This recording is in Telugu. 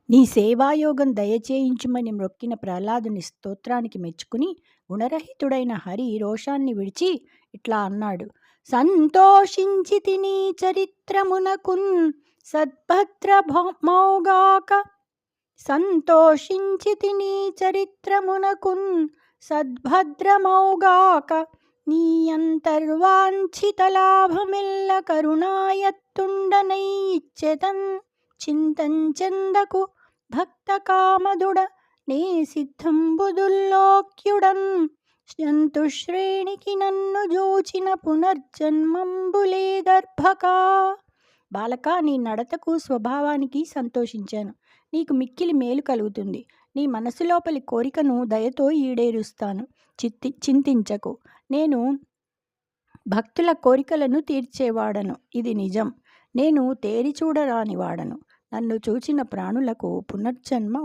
నీ సేవాయోగం దయచేయించుమని మ్రొక్కిన ప్రహ్లాదుని స్తోత్రానికి మెచ్చుకుని గుణరహితుడైన హరి రోషాన్ని విడిచి ఇట్లా అన్నాడు. సంతోషించితి నీ చరిత్రమునకున్ సద్భద్రమౌగాక. సంతోషించితి నీ చరిత్రమునకున్ సద్భద్రమౌగాక. నీ అంతర్వాంఛిత లాభమెల్ల కరుణాయత్తుండనై ఇచ్చెదన్. చింతంచెందకు భక్త కామదుడ నే సిద్ధంబుదుల్లోక్యుడన్. సంతుశ్రేణికి నన్ను జూచిన పునర్జన్మంబులేదర్భకా. బాలక, నీ నడతకు స్వభావానికి సంతోషించాను. నీకు మిక్కిలి మేలు కలుగుతుంది. నీ మనసులోపలి కోరికను దయతో ఈడేరుస్తాను. చింతించకు. నేను భక్తుల కోరికలను తీర్చేవాడను, ఇది నిజం. నేను తేరి చూడరానివాడను. నన్ను చూచిన ప్రాణులకు పునర్జన్మ